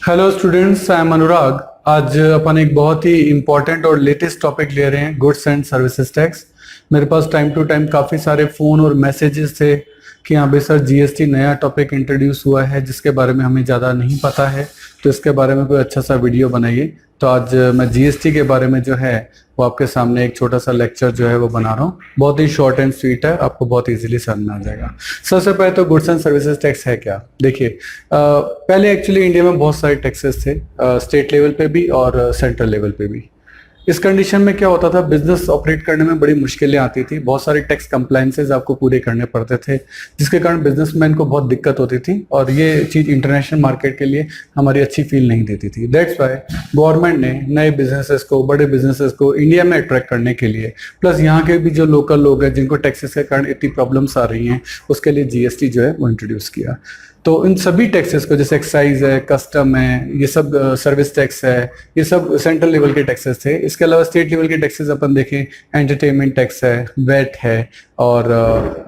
Hello students, I am अनुराग। आज अपन एक बहुत ही इंपॉर्टेंट और लेटेस्ट टॉपिक ले रहे हैं, गुड्स एंड सर्विसेज टैक्स। मेरे पास टाइम टू टाइम काफ़ी सारे फ़ोन और मैसेजेस थे कि यहाँ पे सर जीएसटी नया टॉपिक इंट्रोड्यूस हुआ है जिसके बारे में हमें ज़्यादा नहीं पता है, तो इसके बारे में कोई अच्छा सा वीडियो बनाइए। तो आज मैं जीएसटी के बारे में जो है वो आपके सामने एक छोटा सा लेक्चर जो है वो बना रहा हूँ। बहुत ही शॉर्ट एंड स्वीट है, आपको बहुत इजीली समझ में आ जाएगा। सबसे पहले तो गुड्स एंड सर्विसेज टैक्स है क्या। देखिए, पहले एक्चुअली इंडिया में बहुत सारे टैक्सेस थे, स्टेट लेवल पे भी और सेंट्रल लेवल पे भी। इस कंडीशन में क्या होता था, बिजनेस ऑपरेट करने में बड़ी मुश्किलें आती थी, बहुत सारे टैक्स कंप्लायंसेस आपको पूरे करने पड़ते थे, जिसके कारण बिजनेसमैन को बहुत दिक्कत होती थी और ये चीज इंटरनेशनल मार्केट के लिए हमारी अच्छी फील नहीं देती थी। दैट्स वाई गवर्नमेंट ने नए बिजनेसेस को, बड़े बिजनेसेस को इंडिया में अट्रैक्ट करने के लिए, प्लस यहाँ के भी जो लोकल लोग हैं जिनको टैक्सेस के कारण इतनी प्रॉब्लम्स आ रही हैं, उसके लिए जीएसटी जो है वो इंट्रोड्यूस किया। तो इन सभी टैक्सेस को, जैसे एक्साइज है, कस्टम है, ये सब सर्विस टैक्स है, ये सब सेंट्रल लेवल के टैक्सेस थे। इसके अलावा स्टेट लेवल के टैक्सेस अपन देखें, एंटरटेनमेंट टैक्स है, वेट है और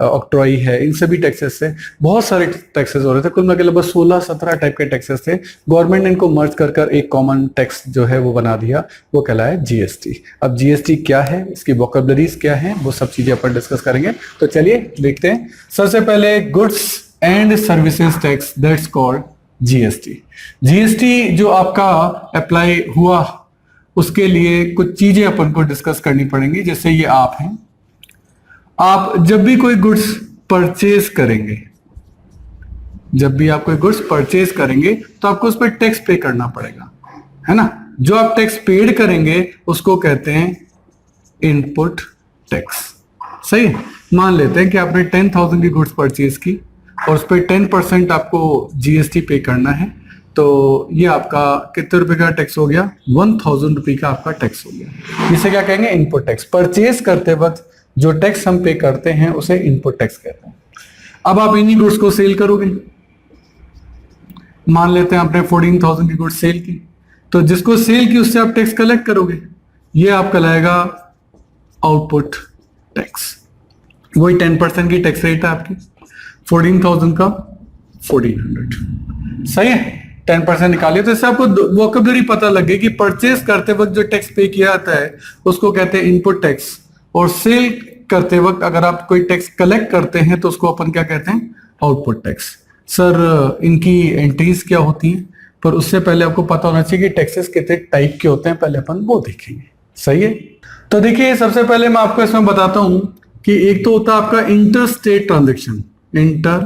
ऑक्ट्रॉय है, इन सभी टैक्सेस से बहुत सारे टैक्सेस हो रहे थे। कुल मिला के लगभग 16-17 टाइप के टैक्सेस थे। गवर्नमेंट ने इनको मर्ज कर एक कॉमन टैक्स जो है वो बना दिया, वो कहलाया जीएसटी। अब जीएसटी क्या है, इसकी वोकैबुलरीज क्या है, वो सब चीजें अपन डिस्कस करेंगे। तो चलिए देखते हैं। सबसे पहले goods and services tax, that's called GST. GST जो आपका अप्लाई हुआ उसके लिए कुछ चीजें अपन को डिस्कस करनी पड़ेंगी। जैसे ये आप हैं, आप जब भी कोई गुड्स परचेज करेंगे, जब भी आप कोई गुड्स परचेज करेंगे तो आपको उस पर टैक्स पे करना पड़ेगा, है ना। जो आप टैक्स पेड करेंगे उसको कहते हैं इनपुट टैक्स। सही है। मान लेते हैं कि आपने 10,000 की गुड्स परचेज की और उस पर 10% आपको जीएसटी पे करना है, तो ये आपका कितने रुपए का टैक्स हो गया, 1,000 रुपए का आपका टैक्स हो गया। इसे क्या कहेंगे, इनपुट टैक्स। परचेज करते वक्त जो टैक्स हम पे करते हैं उसे इनपुट टैक्स कहते हैं। अब आप इन्हीं गुड्स को सेल करोगे, मान लेते हैं आपने 14,000 की गुड्स सेल की, तो जिसको सेल की उससे आप टैक्स कलेक्ट करोगे, ये आप कहलाएगा आउटपुट टैक्स। वही 10% की टैक्स रेट है आपकी, 14,000 का 1,400। सही है। 10% निकालिए तो इससे आपको वोकैबुलरी पता लग गई कि परचेज करते वक्त जो टैक्स पे किया जाता है उसको कहते हैं इनपुट टैक्स, और सेल करते वक्त अगर आप कोई टैक्स कलेक्ट करते हैं तो उसको अपन क्या कहते हैं, आउटपुट टैक्स। सर इनकी एंट्रीज क्या होती हैं, पर उससे पहले आपको पता होना चाहिए कि टैक्सेस कितने टाइप के होते हैं, पहले अपन वो देखेंगे। सही है। तो देखिए, सबसे पहले मैं आपको इसमें बताता हूं कि एक तो होता है आपका inter state transaction. Inter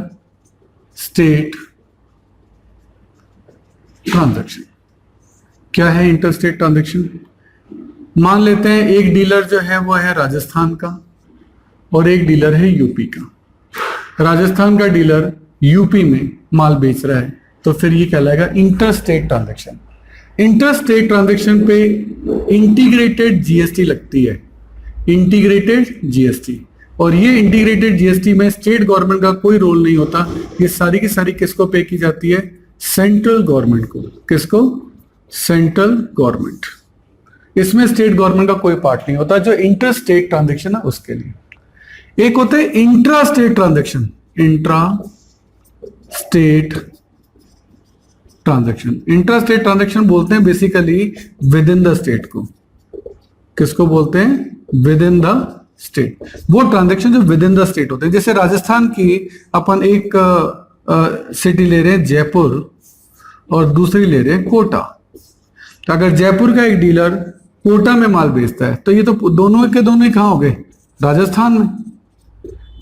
state transaction क्या है? इंटर स्टेट ट्रांजैक्शन, मान लेते हैं एक डीलर जो है वो है राजस्थान का और एक डीलर है यूपी का। राजस्थान का डीलर यूपी में माल बेच रहा है, तो फिर ये कहलाएगा inter state transaction. Inter state transaction पे इंटीग्रेटेड जीएसटी लगती है, इंटीग्रेटेड जीएसटी। और ये इंटीग्रेटेड जीएसटी में स्टेट गवर्नमेंट का कोई रोल नहीं होता, ये सारी की सारी किसको पे की जाती है, सेंट्रल गवर्नमेंट को। किसको? Central government. इसमें स्टेट गवर्नमेंट का कोई पार्ट नहीं होता। जो इंटर स्टेट ट्रांजैक्शन है उसके लिए। एक होते हैं intra state transaction, intra state transaction. Intra state transaction बोलते हैं basically with in the state को। किसको बोलते हैं? With in the state. वो ट्रांजैक्शन जो विद इन द स्टेट होते हैं। जैसे राजस्थान की अपन एक सिटी ले रहे हैं जयपुर और दूसरी ले रहे हैं कोटा, तो अगर जयपुर का एक डीलर कोटा में माल बेचता है तो ये तो दोनों के दोनों ही कहां हो गए, राजस्थान में।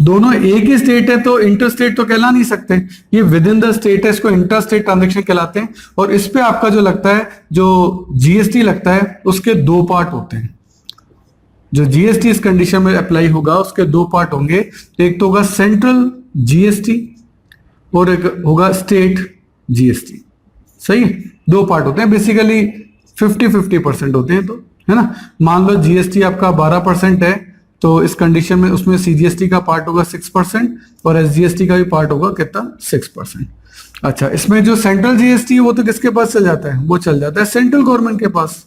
दोनों एक ही स्टेट है तो इंटर स्टेट तो कहला नहीं सकते, ये विद इन द स्टेट है, इसको इंटर स्टेट ट्रांजैक्शन कहलाते हैं। और इस पे आपका जो लगता है, जो जीएसटी लगता है, उसके दो पार्ट होते हैं। जो जीएसटी इस कंडीशन में अप्लाई होगा उसके दो पार्ट होंगे, एक तो होगा सेंट्रल जीएसटी और एक होगा स्टेट जीएसटी। सही है। दो पार्ट होते हैं, बेसिकली 50-50% होते हैं, तो है ना। मान लो जीएसटी आपका 12% है, तो इस कंडीशन में उसमें सीजीएसटी का पार्ट होगा 6% और एसजीएसटी का भी पार्ट होगा कितना, 6%। अच्छा, इसमें जो सेंट्रल जीएसटी है वो तो किसके पास चल जाता है, वो चल जाता है सेंट्रल गवर्नमेंट के पास।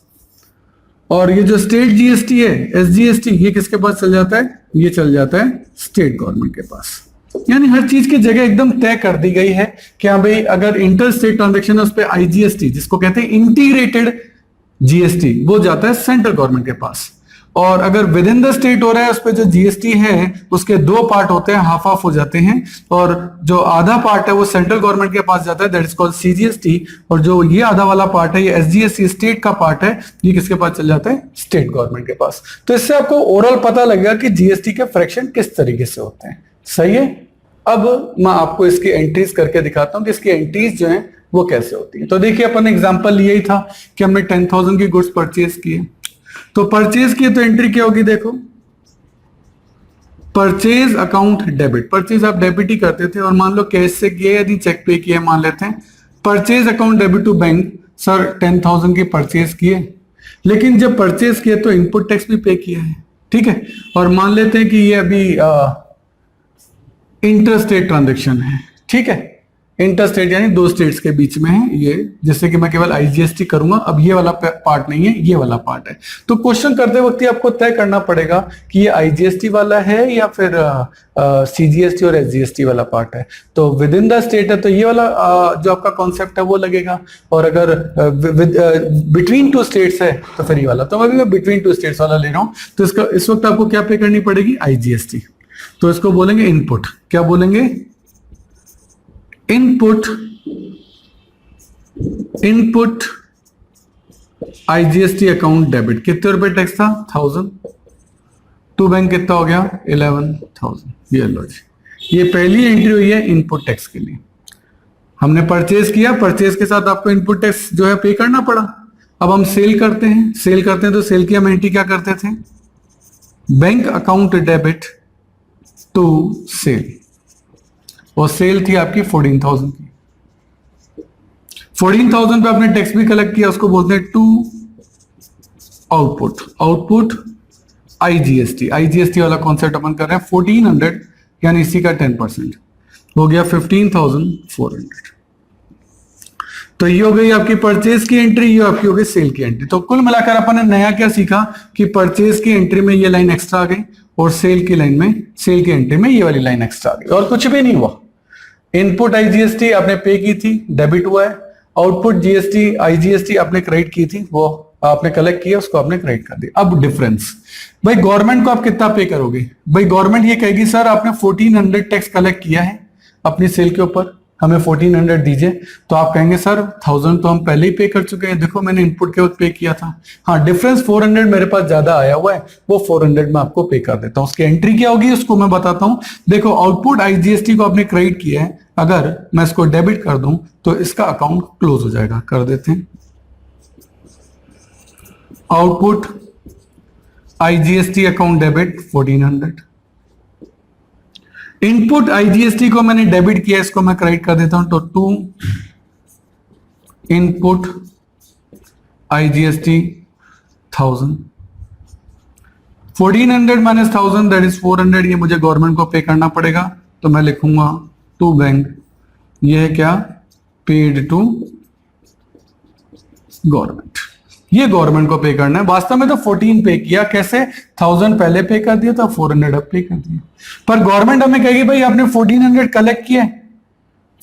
और ये जो स्टेट जीएसटी है, एसजीएसटी, ये किसके पास चल जाता है, ये चल जाता है स्टेट गवर्नमेंट के पास। यानी हर चीज की जगह एकदम तय कर दी गई है कि हाँ भाई अगर इंटर स्टेट ट्रांजेक्शन है उस पर आईजीएसटी, जिसको कहते हैं इंटीग्रेटेड जीएसटी, वो जाता है सेंट्रल गवर्नमेंट के पास। और अगर विद इन द स्टेट हो रहा है उस पर जो जीएसटी है उसके दो पार्ट होते हैं, हाफ हाफ हो जाते हैं, और जो आधा पार्ट है वो सेंट्रल गवर्नमेंट के पास जाता है, दैट इज कॉल्ड सीजीएसटी। और जो ये आधा वाला पार्ट है, ये एसजीएसटी स्टेट का पार्ट है, ये किसके पास चल जाता है? स्टेट गवर्नमेंट के पास। तो इससे आपको ओवरऑल पता लगेगा कि जीएसटी के फ्रैक्शन किस तरीके से होते हैं। सही है। अब मैं आपको इसकी एंट्रीज करके दिखाता हूं कि इसकी एंट्रीज जो है वो कैसे होती है। तो देखिए अपन एग्जांपल लिया ही था कि हमने 10,000 की गुड्स परचेज किए, तो परचेज किए तो एंट्री क्या होगी? देखो, परचेज अकाउंट डेबिट। परचेज आप डेबिट ही करते थे, और मान लो कैश से किए यदि चेक पे किए, मान लेते हैं purchase account debit to bank. Sir 10,000 की परचेज किए, लेकिन जब परचेज किए तो इनपुट टैक्स भी पे किया है, ठीक है। और मान लेते हैं कि ये अभी इंटर स्टेट ट्रांजेक्शन है, ठीक है। इंटर स्टेट यानी दो स्टेट्स के बीच में है ये, जैसे कि मैं केवल आईजीएसटी करूंगा, अब ये वाला पार्ट नहीं है, ये वाला पार्ट है। तो क्वेश्चन करते वक्त ही आपको तय करना पड़ेगा कि ये आईजीएसटी वाला है या फिर सीजीएसटी और एसजीएसटी वाला पार्ट है। तो विद इन द स्टेट है तो ये वाला जो आपका कॉन्सेप्ट है वो लगेगा, और अगर बिटवीन टू स्टेट्स है तो फिर ये वाला। तो मैं बिटवीन टू स्टेट्स वाला ले रहा हूं, तो इसका इस वक्त आपको क्या पे करनी पड़ेगी? आईजीएसटी। तो इसको बोलेंगे इनपुट। क्या बोलेंगे? Input IGST account debit. कितने रुपए टैक्स था? 1000। टू बैंक कितना हो गया? 11,000। ये लो जी, ये पहली एंट्री हुई है इनपुट टैक्स के लिए। हमने परचेज किया, परचेज के साथ आपको इनपुट टैक्स जो है पे करना पड़ा। अब हम सेल करते हैं, तो सेल की हम एंट्री क्या करते थे? Bank account debit to sale, और सेल थी आपकी 14,000 की। 14,000 पे आपने टैक्स भी कलेक्ट किया, उसको बोलते हैं टू आउटपुट आईजीएसटी। आईजीएसटी वाला कॉन्सेप्ट अपन कर रहे हैं। 1400 यानी इसी का 10% हो गया 15,400। तो ये हो गई आपकी परचेज की एंट्री, ये आपकी हो गई सेल की एंट्री। तो कुल मिलाकर अपन ने नया क्या सीखा कि परचेज की एंट्री में ये लाइन एक्स्ट्रा आ गई, और सेल की लाइन में, सेल की एंट्री में ये वाली लाइन एक्स्ट्रा आ गई, और कुछ भी नहीं हुआ। इनपुट आईजीएसटी आपने पे की थी, डेबिट हुआ है। आउटपुट जीएसटी आईजीएसटी आपने क्रेडिट की थी, वो आपने कलेक्ट किया, उसको आपने क्रेडिट कर दिया। अब डिफरेंस, भाई गवर्नमेंट को आप कितना पे करोगे? भाई गवर्नमेंट ये कहेगी सर आपने 1400 टैक्स कलेक्ट किया है अपनी सेल के ऊपर, हमें 1400 दीजिए। तो आप कहेंगे सर 1000 तो हम पहले ही पे कर चुके हैं, देखो मैंने इनपुट के वक्त पे किया था। हाँ, डिफरेंस 400 मेरे पास ज्यादा आया हुआ है, वो 400 में आपको पे कर देता हूं। उसकी एंट्री क्या होगी उसको मैं बताता हूं। देखो, आउटपुट आईजीएसटी को आपने क्रेडिट किया है, अगर मैं इसको डेबिट कर दूं तो इसका अकाउंट क्लोज हो जाएगा। कर देते हैं, output IGST account debit 1400। Input IGST को मैंने डेबिट किया, इसको मैं क्रेडिट कर देता हूं। तो to input IGST 1000, 1400 minus 1000 that is 400। ये मुझे गवर्नमेंट को पे करना पड़ेगा, तो मैं लिखूंगा टू बैंक। ये है क्या? Paid to government. ये गवर्नमेंट को पे करना है। वास्तव में तो 14 पे किया, कैसे? 1000 पहले पे कर दिया था, 400 अब पे कर दिया। पर गवर्नमेंट हमें कहेगी भाई आपने 1400 कलेक्ट किया,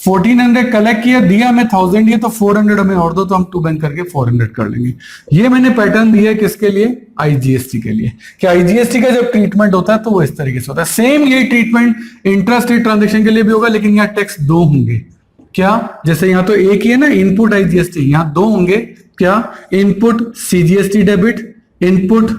1400 कलेक्ट किया, दिया हमें 1000, ये तो 400 हमें और दो, तो हम टू बैंक करके 400 कर लेंगे। ये मैंने पैटर्न दिया है किसके लिए? आईजीएसटी के लिए। कि आईजीएसटी का जब ट्रीटमेंट होता है तो वो इस तरीके से होता है। सेम ये ट्रीटमेंट इंट्रास्टेट ट्रांजेक्शन के लिए भी होगा, लेकिन यहाँ टैक्स दो होंगे। क्या? जैसे यहाँ तो एक ही है ना इनपुट आईजीएसटी, यहाँ दो होंगे। क्या? Input CGST debit, input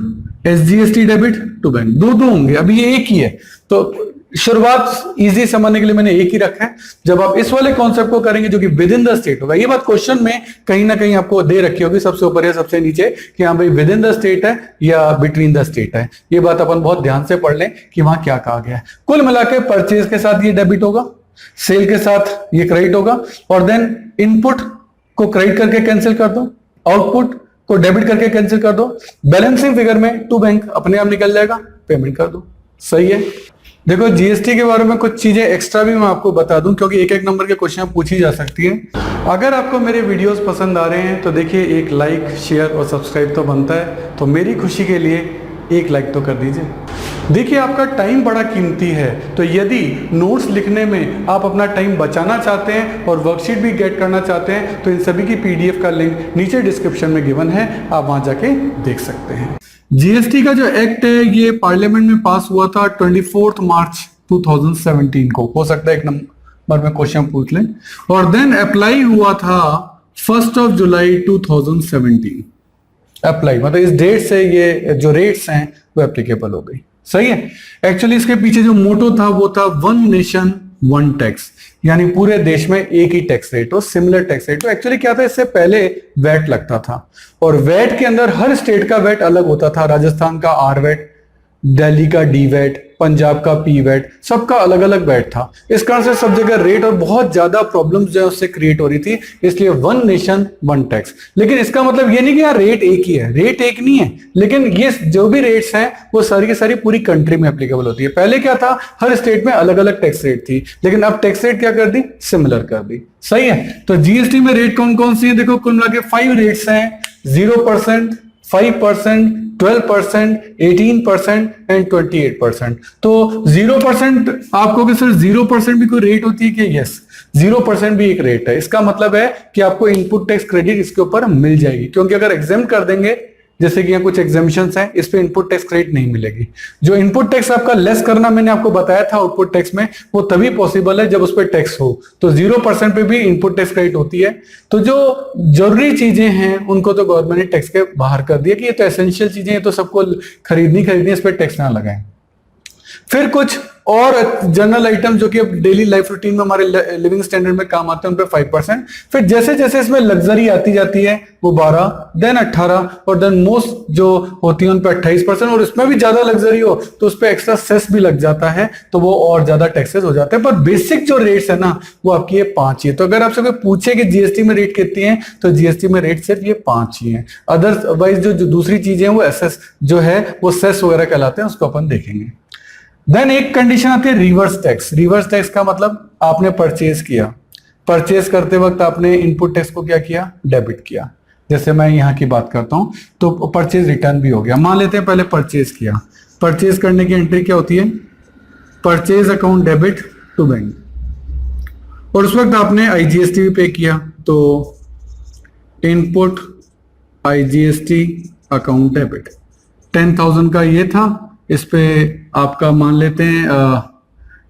SGST debit to bank, दो होंगे। अभी ये एक ही है, तो शुरुआत इजी समझने के लिए मैंने एक ही रखा है। जब आप इस वाले कॉन्सेप्ट को करेंगे जो कि विद इन द स्टेट होगा, ये बात क्वेश्चन में कहीं ना कहीं आपको दे रखी होगी, सबसे ऊपर या सबसे नीचे, कि हाँ भाई विद इन द स्टेट है या बिटवीन द स्टेट है। ये बात अपन बहुत ध्यान से पढ़ लें कि वहां क्या कहा गया है। कुल मिलाकर परचेज के साथ ये डेबिट होगा, सेल के साथ ये क्रेडिट होगा, और देन इनपुट को क्रेडिट करके कैंसिल कर दो, आउटपुट को डेबिट करके कैंसिल कर दो, बैलेंसिंग फिगर में टू बैंक अपने आप निकल जाएगा, पेमेंट कर दो। सही है। देखो, जीएसटी के बारे में कुछ चीजें एक्स्ट्रा भी मैं आपको बता दूं, क्योंकि एक एक नंबर के क्वेश्चन पूछी जा सकती है। अगर आपको मेरे वीडियोस पसंद आ रहे हैं तो देखिए, एक लाइक, शेयर और सब्सक्राइब तो बनता है। तो मेरी खुशी के लिए एक लाइक तो कर दीजिए। देखिए आपका टाइम बड़ा कीमती है, तो यदि नोट्स लिखने में आप अपना टाइम बचाना चाहते हैं और वर्कशीट भी गेट करना चाहते हैं तो इन सभी की पीडीएफ का लिंक नीचे डिस्क्रिप्शन में गिवन है, आप वहां जाके देख सकते हैं। जीएसटी का जो एक्ट है ये पार्लियामेंट में पास हुआ था 24 मार्च 2017 को, हो सकता है एक नंबर में क्वेश्चन पूछ लें, और देन अप्लाई हुआ था 1 जुलाई 2017। अप्लाई मतलब इस डेट से ये जो रेट्स हैं वो एप्लीकेबल हो गई। सही है। एक्चुअली इसके पीछे जो मोटो था वो था वन नेशन वन टैक्स, यानी पूरे देश में एक ही टैक्स रेट हो, सिमिलर टैक्स रेट हो। एक्चुअली क्या था, इससे पहले वैट लगता था और वैट के अंदर हर स्टेट का वैट अलग होता था। राजस्थान का आर वैट, दिल्ली का डी वैट, पंजाब का पी वैट, सबका अलग अलग वैट था। इस कारण से सब जगह रेट और बहुत ज्यादा प्रॉब्लम्स जो है उससे क्रिएट हो रही थी, इसलिए वन नेशन वन टैक्स। लेकिन इसका मतलब ये नहीं कि यार रेट एक ही है, रेट एक नहीं है, लेकिन ये जो भी रेट्स हैं वो सारी की सारी पूरी कंट्री में एप्लीकेबल होती है। पहले क्या था, हर स्टेट में अलग अलग टैक्स रेट थी, लेकिन अब टैक्स रेट क्या कर दी, सिमिलर कर दी। सही है। तो जीएसटी में रेट कौन कौन सी है, देखो कुल मिला के 5 रेट्स हैं, 0%, 5%, 12%, 18% एंड 28%। तो 0% आपको कि सर 0% भी कोई रेट होती है कि यस, 0% भी एक रेट है। इसका मतलब है कि आपको इनपुट टैक्स क्रेडिट इसके ऊपर मिल जाएगी, क्योंकि अगर एग्जाम कर देंगे, जैसे कि यहाँ कुछ एग्जामिशंस हैं, इस पे इनपुट टैक्स क्रेडिट नहीं मिलेगी। जो इनपुट टैक्स आपका लेस करना मैंने आपको बताया था आउटपुट टैक्स में, वो तभी पॉसिबल है जब उस पर टैक्स हो। तो 0% पे भी इनपुट टैक्स क्रेडिट होती है। तो जो जरूरी चीजें हैं उनको तो गवर्नमेंट ने टैक्स के बाहर कर दिया कि ये तो एसेंशियल चीजें हैं, तो सबको खरीदनी, इस पर टैक्स ना लगाएं। फिर कुछ और जनरल आइटम जो कि अब डेली लाइफ रूटीन में हमारे लिविंग स्टैंडर्ड में काम आते हैं, उन पे 5%। फिर जैसे जैसे इसमें लग्जरी आती जाती है वो 12, देन 18 और देन मोस्ट जो होती है उन पे 28%, और इसमें भी ज्यादा लग्जरी हो तो उस पे एक्स्ट्रा सेस भी लग जाता है, तो वो और ज्यादा टैक्सेस हो जाते हैं। पर बेसिक जो रेट्स है ना वो आपकी ये 5 ही है। तो अगर आपसे कोई पूछे कि जीएसटी में रेट कितनी है, तो जीएसटी में रेट सिर्फ ये 5 ही है। अदरवाइज जो दूसरी चीजें हैं वो एसएस जो है वो सेस वगैरह कहलाते हैं, उसको अपन देखेंगे। देन एक कंडीशन आती है रिवर्स टैक्स। रिवर्स टैक्स का मतलब आपने परचेज किया, परचेज करते वक्त आपने इनपुट टैक्स को क्या किया, डेबिट किया। जैसे मैं यहाँ की बात करता हूं तो परचेज रिटर्न भी हो गया। मान लेते हैं पहले परचेज किया, परचेज करने की एंट्री क्या होती है, purchase account debit to bank, और उस वक्त आपने आईजीएसटी भी पे किया, तो इनपुट आईजीएसटी अकाउंट डेबिट 10,000 का ये था, इस पे आपका मान लेते हैं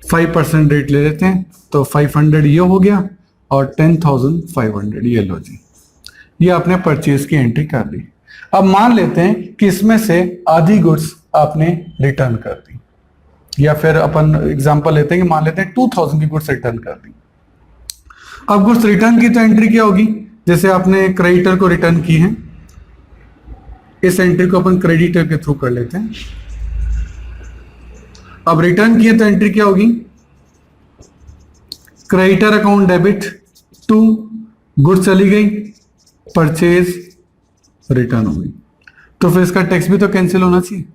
5% रेट ले लेते हैं, तो 500 ये हो गया और 10,500 ये लो जी, ये आपने परचेज की एंट्री कर दी। अब मान लेते हैं कि इसमें से आधी गुड्स आपने रिटर्न कर दी, या फिर अपन एग्जांपल लेते हैं कि मान लेते हैं 2,000 की गुड्स रिटर्न कर दी। अब गुड्स रिटर्न की तो एंट्री क्या होगी, जैसे आपने क्रेडिटर को रिटर्न की है, इस एंट्री को अपन क्रेडिटर के थ्रू कर लेते हैं। अब रिटर्न किए तो एंट्री क्या होगी, creditor account debit to goods चली गई, परचेज रिटर्न हो गई, तो फिर इसका टैक्स भी तो कैंसिल होना चाहिए।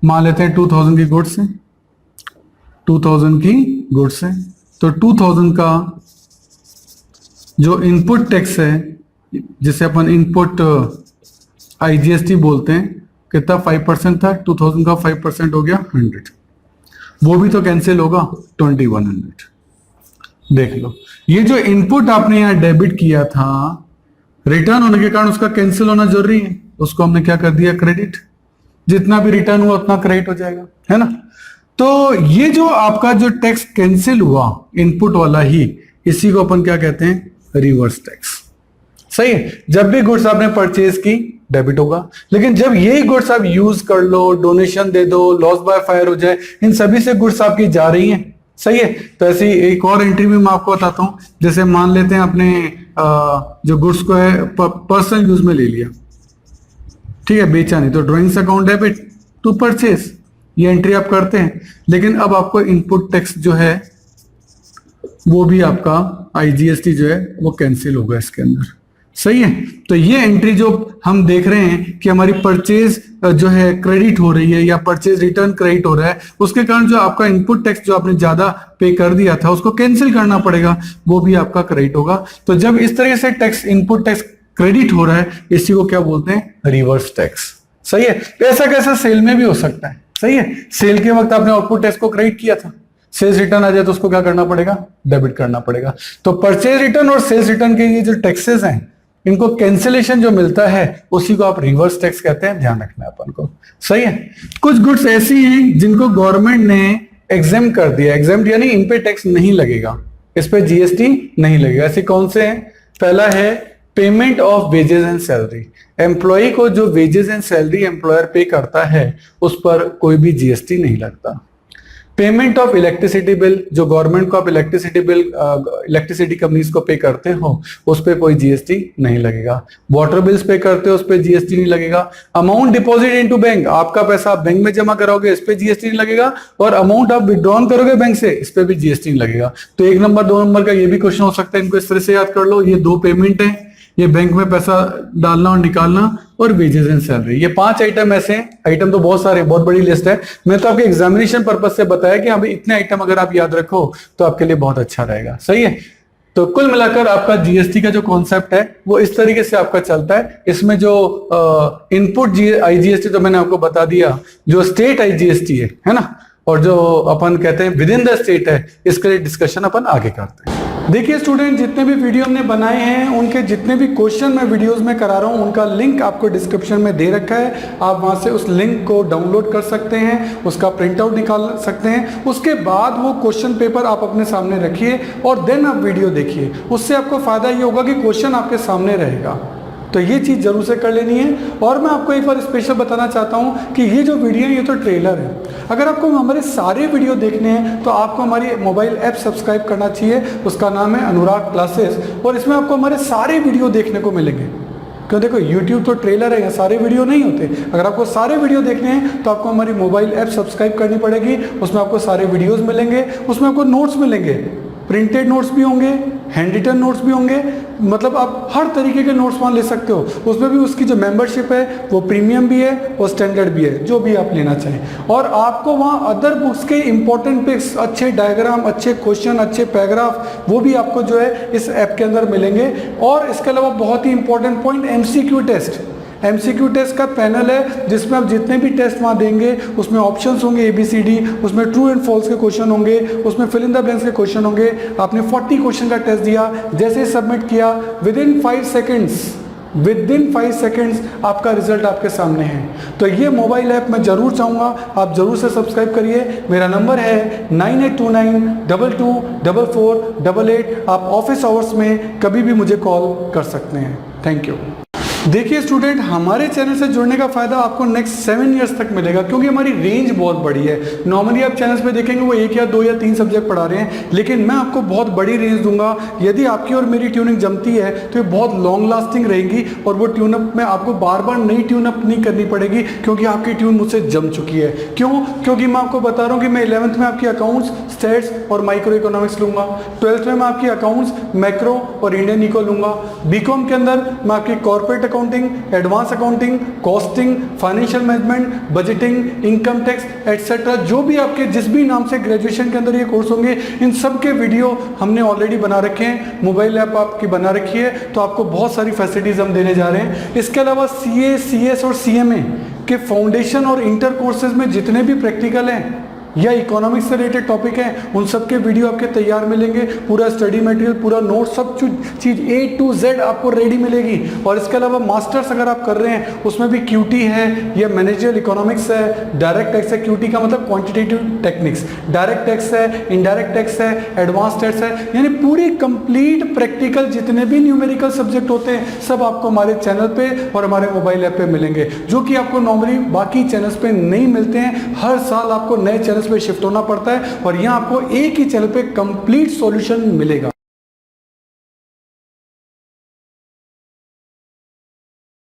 मान लेते हैं 2,000 की गुड्स है, 2,000 की गुड्स है, तो 2,000 का जो इनपुट टैक्स है, जिसे अपन इनपुट आईजीएसटी बोलते हैं, कितना 5% था, 2,000 का 5% हो गया 100, वो भी तो कैंसिल होगा 2,100। देख लो, ये जो इनपुट आपने यहां डेबिट किया था, रिटर्न होने के कारण उसका कैंसिल होना जरूरी है, उसको हमने क्या कर दिया, क्रेडिट। जितना भी रिटर्न हुआ उतना क्रेडिट हो जाएगा, है ना। तो ये जो आपका जो टैक्स कैंसिल हुआ इनपुट वाला ही, इसी को अपन क्या कहते हैं, रिवर्स टैक्स। सही है। जब भी गुड्स आपने परचेज की डेबिट होगा, लेकिन जब यही गुड्स आप यूज कर लो, डोनेशन दे दो, लॉस बाय फायर हो जाए, इन सभी से गुड्स आपकी जा रही हैं। सही है। तो ऐसी एक और एंट्री भी मैं आपको बताता हूं, जैसे मान लेते हैं आपने जो गुड्स को है पर्सनल यूज में ले लिया, ठीक है, बेचा नहीं, तो drawings account debit to purchase, ये एंट्री आप करते हैं। लेकिन अब आपको इनपुट टैक्स जो है वो भी आपका आईजीएसटी जो है वो कैंसिल होगा इसके अंदर। सही है। तो ये एंट्री जो हम देख रहे हैं कि हमारी परचेज जो है क्रेडिट हो रही है या परचेज रिटर्न क्रेडिट हो रहा है, उसके कारण जो आपका इनपुट टैक्स जो आपने ज्यादा पे कर दिया था उसको कैंसिल करना पड़ेगा, वो भी आपका क्रेडिट होगा। तो जब इस तरह से टैक्स इनपुट टैक्स क्रेडिट हो रहा है, इसी को क्या बोलते हैं, रिवर्स टैक्स। सही है। ऐसा कैसा सेल में भी हो सकता है, सही है। सेल के वक्त आपने आउटपुट टैक्स को क्रेडिट किया था, सेल्स रिटर्न आ जाए तो उसको क्या करना पड़ेगा, डेबिट करना पड़ेगा। तो परचेज रिटर्न और सेल्स रिटर्न के ये जो टैक्सेस हैं, इनको कैंसिलेशन जो मिलता है उसी को आप रिवर्स टैक्स कहते हैं, ध्यान रखना है अपन को, सही है। कुछ गुड्स ऐसी हैं जिनको गवर्नमेंट ने एग्जेम कर दिया, एग्जेम यानी इन पे टैक्स नहीं लगेगा, इस पे जीएसटी नहीं लगेगा। ऐसे कौन से हैं? पहला है payment of wages and salary. Employ को जो वेजेस एंड सैलरी एम्प्लॉयर पे करता है उस पर कोई भी जीएसटी नहीं लगता। पेमेंट ऑफ इलेक्ट्रिसिटी बिल, जो गवर्नमेंट को आप इलेक्ट्रिसिटी बिल इलेक्ट्रिसिटी कंपनीज को पे करते हो उस पे कोई जीएसटी नहीं लगेगा। वाटर बिल्स पे करते हो उस पे जीएसटी नहीं लगेगा। अमाउंट डिपॉजिट इनटू बैंक, आपका पैसा आप बैंक में जमा कराओगे इस पे जीएसटी नहीं लगेगा, और अमाउंट आप विड्रॉन करोगे बैंक से इस पे भी जीएसटी नहीं लगेगा। तो 1 नंबर 2 नंबर का ये भी क्वेश्चन हो सकता है, इनको इस तरह से याद कर लो। ये 2 पेमेंट है, ये बैंक में पैसा डालना और निकालना, और वेजेस एंड सैलरी। ये 5 आइटम ऐसे हैं, आइटम तो बहुत सारे, बहुत बड़ी लिस्ट है। मैं तो आपके एग्जामिनेशन पर्पज से बताया कि हाँ भाई इतने आइटम अगर आप याद रखो तो आपके लिए बहुत अच्छा रहेगा, सही है। तो कुल मिलाकर आपका जीएसटी का जो कॉन्सेप्ट है वो इस तरीके से आपका चलता है। इसमें जो इनपुट आईजीएसटी तो मैंने आपको बता दिया, जो स्टेट आईजीएसटी है ना, और जो अपन कहते हैं विद इन द स्टेट है, इसके लिए डिस्कशन अपन आगे करते हैं। देखिए स्टूडेंट, जितने भी वीडियो हमने बनाए हैं उनके जितने भी क्वेश्चन मैं वीडियोस में करा रहा हूं उनका लिंक आपको डिस्क्रिप्शन में दे रखा है। आप वहां से उस लिंक को डाउनलोड कर सकते हैं, उसका प्रिंट आउट निकाल सकते हैं। उसके बाद वो क्वेश्चन पेपर आप अपने सामने रखिए और देन आप वीडियो देखिए। उससे आपको फायदा ये होगा कि क्वेश्चन आपके सामने रहेगा। तो ये चीज़ जरूर से कर लेनी है। और मैं आपको एक बार स्पेशल बताना चाहता हूँ कि ये जो वीडियो है ये तो ट्रेलर है। अगर आपको हमारे सारे वीडियो देखने हैं तो आपको हमारी मोबाइल ऐप सब्सक्राइब करना चाहिए, उसका नाम है अनुराग क्लासेस, और इसमें आपको हमारे सारे वीडियो देखने को मिलेंगे। क्यों, देखो यूट्यूब तो ट्रेलर है, यहाँ सारे वीडियो नहीं होते। अगर आपको सारे वीडियो देखने हैं तो आपको हमारी मोबाइल ऐप सब्सक्राइब करनी पड़ेगी, उसमें आपको सारे वीडियोज़ मिलेंगे, उसमें आपको नोट्स मिलेंगे, प्रिंटेड नोट्स भी होंगे, हैंड रिटन नोट्स भी होंगे, मतलब आप हर तरीके के नोट्स वहाँ ले सकते हो। उसमें भी उसकी जो मेंबरशिप है वो प्रीमियम भी है और स्टैंडर्ड भी है, जो भी आप लेना चाहें। और आपको वहाँ अदर बुक्स के इंपॉर्टेंट पिक्स, अच्छे डायग्राम, अच्छे क्वेश्चन, अच्छे पैराग्राफ, वो भी आपको जो है इस ऐप के अंदर मिलेंगे। और इसके अलावा बहुत ही important point, MCQ test. MCQ test का पैनल है जिसमें आप जितने भी टेस्ट वहाँ देंगे उसमें ऑप्शंस होंगे ABCD, उसमें ट्रू एंड फॉल्स के क्वेश्चन होंगे, उसमें फिल इन द ब्लैंक्स के क्वेश्चन होंगे। आपने 40 क्वेश्चन का टेस्ट दिया, जैसे सबमिट किया विद इन 5 सेकेंड्स आपका रिजल्ट आपके सामने है। तो ये मोबाइल ऐप मैं जरूर चाहूँगा आप जरूर से सब्सक्राइब करिए। मेरा नंबर है 9829224488। आप ऑफिस आवर्स में कभी भी मुझे कॉल कर सकते हैं। Thank you. देखिए स्टूडेंट, हमारे चैनल से जुड़ने का फायदा आपको नेक्स्ट 7 इयर्स तक मिलेगा, क्योंकि हमारी रेंज बहुत बड़ी है। नॉर्मली आप चैनल्स पे देखेंगे वो 1 या 2 या 3 सब्जेक्ट पढ़ा रहे हैं, लेकिन मैं आपको बहुत बड़ी रेंज दूंगा। यदि आपकी और मेरी ट्यूनिंग जमती है तो ये बहुत लॉन्ग लास्टिंग रहेगी, और वो ट्यूनअप में आपको बार बार नई ट्यूनअप नहीं करनी पड़ेगी, क्योंकि आपकी ट्यून मुझसे जम चुकी है। क्यों? क्योंकि मैं आपको बता रहा हूँ कि मैं 11th में आपकी अकाउंट्स, स्टेट्स और माइक्रो इकोनॉमिक्स लूंगा। 12th में मैं आपकी अकाउंट्स, मैक्रो और इंडियन इको लूंगा। बीकॉम के अंदर मैं आपकी corporate accounting, advance accounting, costing, financial management, budgeting, income tax etcetera, जो भी आपके जिस भी नाम से ग्रेजुएशन के अंदर ये कोर्स होंगे, इन सब के वीडियो हमने ऑलरेडी बना रखे हैं। मोबाइल ऐप आपकी बना रखी है, तो आपको बहुत सारी फैसिलिटीज हम देने जा रहे हैं। इसके अलावा CA, CS और CMA के फाउंडेशन और इंटर कोर्सेज में जितने भी प्रैक्टिकल हैं या इकोनॉमिक्स से रिलेटेड टॉपिक हैं, उन सब के वीडियो आपके तैयार मिलेंगे। पूरा स्टडी मटेरियल, पूरा नोट, सब चीज़ A to Z आपको रेडी मिलेगी। और इसके अलावा मास्टर्स अगर आप कर रहे हैं उसमें भी QT है, या मैनेजरियल इकोनॉमिक्स है, डायरेक्ट टैक्स है। QT का मतलब क्वांटिटेटिव टेक्निक्स, डायरेक्ट टैक्स है, इनडायरेक्ट टैक्स है, एडवांस टैक्स है, यानी पूरी कंप्लीट प्रैक्टिकल जितने भी न्यूमेरिकल सब्जेक्ट होते हैं सब आपको हमारे चैनल पे और हमारे मोबाइल ऐप पे मिलेंगे, जो कि आपको नॉर्मली बाकी चैनल्स पे नहीं मिलते हैं। हर साल आपको नए चैनल पे शिफ्ट होना पड़ता है, और यहाँ आपको एक ही चैनल पे कंप्लीट सॉल्यूशन मिलेगा।